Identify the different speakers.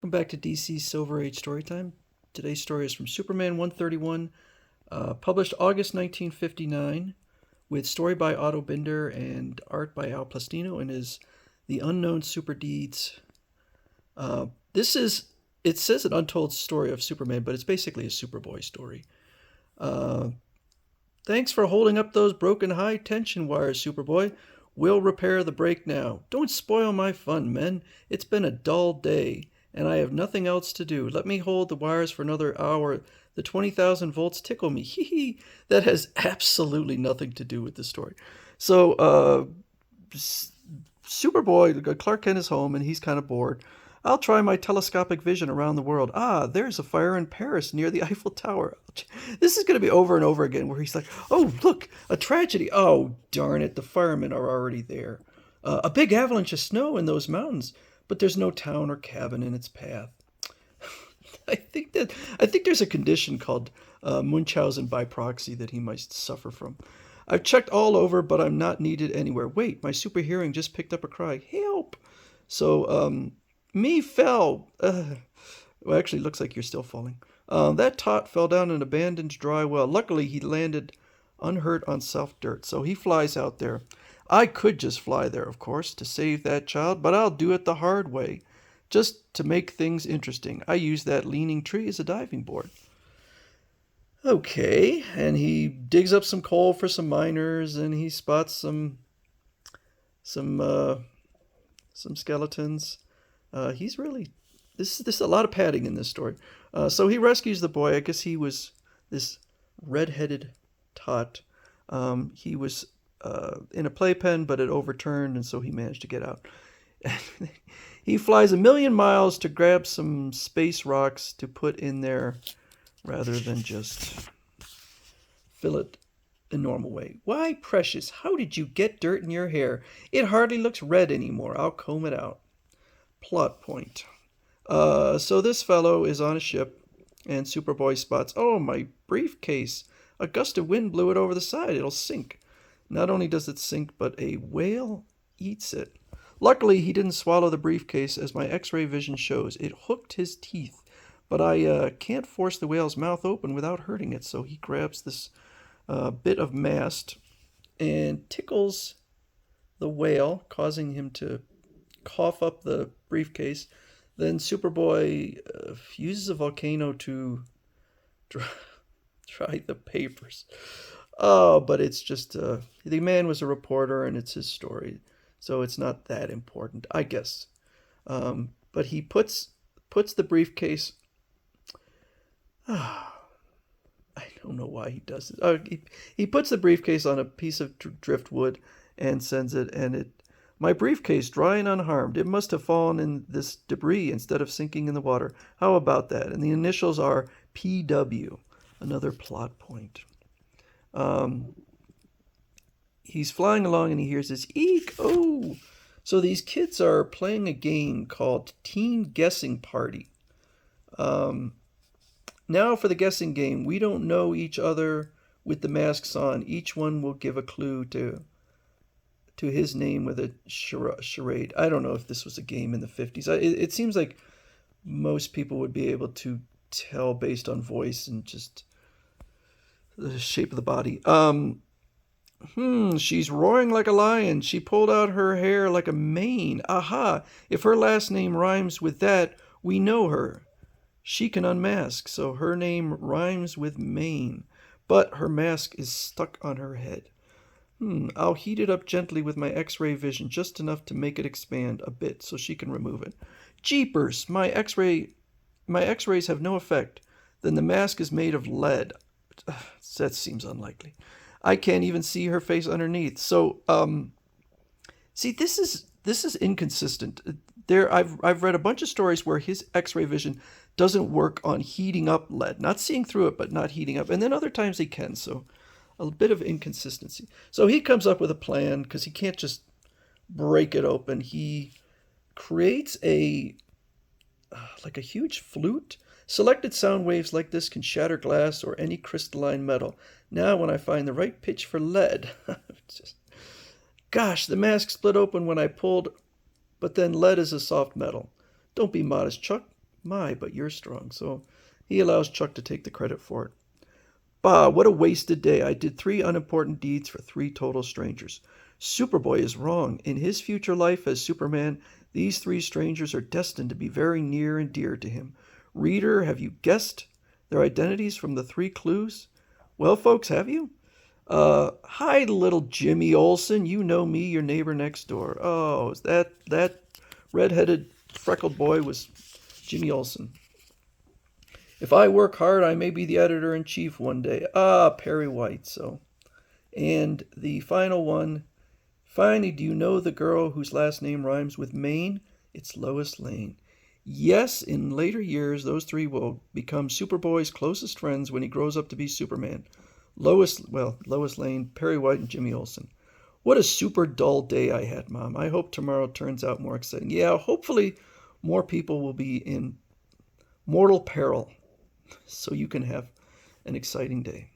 Speaker 1: Welcome back to DC Silver Age Storytime. Today's story is from Superman 131, published August 1959, with story by Otto Binder and art by Al Plastino, and is The Unknown Super Deeds. It says an untold story of Superman, but it's basically a Superboy story. Uh, Thanks for holding up those broken high tension wires, Superboy. We'll repair the break now. Don't spoil my fun, men. It's been a dull day, and I have nothing else to do. Let me hold the wires for another hour. The 20,000 volts tickle me. Hee hee. That has absolutely nothing to do with the story. So, Superboy, Clark Kent is home, and he's kind of bored. I'll try my telescopic vision around the world. Ah, there's a fire in Paris near the Eiffel Tower. This is going to be over and over again where he's like, oh, look, a tragedy. Oh, darn it, the firemen are already there. A big avalanche of snow in those mountains, but there's no town or cabin in its path. I think there's a condition called Munchausen by proxy that he might suffer from. I've checked all over, but I'm not needed anywhere. Wait, my super hearing just picked up a cry. Help! So, me fell. Well, actually, it looks like you're still falling. That tot fell down an abandoned dry well. Luckily, he landed unhurt on soft dirt, so he flies out there. I could just fly there, of course, to save that child, but I'll do it the hard way, just to make things interesting. I use that leaning tree as a diving board. Okay, and he digs up some coal for some miners, and he spots some skeletons. He's really this is a lot of padding in this story. So he rescues the boy. I guess he was this red-headed tot. He was in a playpen, but it overturned, and so he managed to get out. He flies 1,000,000 miles to grab some space rocks to put in there, rather than just fill it the normal way. Why, Precious, how did you get dirt in your hair? It hardly looks red anymore. I'll comb it out. Plot point. So this fellow is on a ship, and Superboy spots, oh, my briefcase. A gust of wind blew it over the side. It'll sink. Not only does it sink, but a whale eats it. Luckily, he didn't swallow the briefcase, as my X-ray vision shows. It hooked his teeth, but I can't force the whale's mouth open without hurting it, so he grabs this bit of mast and tickles the whale, causing him to cough up the briefcase. Then Superboy uses a volcano to dry the papers. Oh, but it's just the man was a reporter, and it's his story, so it's not that important, I guess. But he puts the briefcase. I don't know why he does it. He puts the briefcase on a piece of driftwood and sends it, and my briefcase, dry and unharmed. It must have fallen in this debris instead of sinking in the water. How about that? And the initials are PW. Another plot point. He's flying along and he hears this eek. Oh! So these kids are playing a game called Teen Guessing Party. Now for the guessing game. We don't know each other with the masks on. Each one will give a clue to his name with a charade. I don't know if this was a game in the 50s. It seems like most people would be able to tell based on voice and just the shape of the body. She's roaring like a lion. She pulled out her hair like a mane. Aha! If her last name rhymes with that, we know her. She can unmask, so her name rhymes with mane. But her mask is stuck on her head. I'll heat it up gently with my X-ray vision, just enough to make it expand a bit so she can remove it. Jeepers! My X-rays have no effect. Then the mask is made of lead. That seems unlikely. I can't even see her face underneath. So, see, this is inconsistent. I've read a bunch of stories where his X-ray vision doesn't work on heating up lead, not seeing through it, but not heating up, and then other times he can. So, a bit of inconsistency. So he comes up with a plan because he can't just break it open. He creates like a huge flute. Selected sound waves like this can shatter glass or any crystalline metal. Now when I find the right pitch for lead. Gosh, the mask split open when I pulled, but then lead is a soft metal. Don't be modest, Chuck. My, but you're strong. So he allows Chuck to take the credit for it. Bah, what a wasted day. I did 3 unimportant deeds for 3 total strangers. Superboy is wrong. In his future life as Superman, these 3 strangers are destined to be very near and dear to him. Reader, have you guessed their identities from the 3 clues? Well, folks, have you? Hi, little Jimmy Olsen. You know me, your neighbor next door. Oh, is that red-headed, freckled boy was Jimmy Olsen. If I work hard, I may be the editor-in-chief one day. Ah, Perry White. So, and the final one. Finally, do you know the girl whose last name rhymes with Maine? It's Lois Lane. Yes, in later years, those 3 will become Superboy's closest friends when he grows up to be Superman. Lois Lane, Perry White, and Jimmy Olsen. What a super dull day I had, Mom. I hope tomorrow turns out more exciting. Yeah, hopefully more people will be in mortal peril so you can have an exciting day.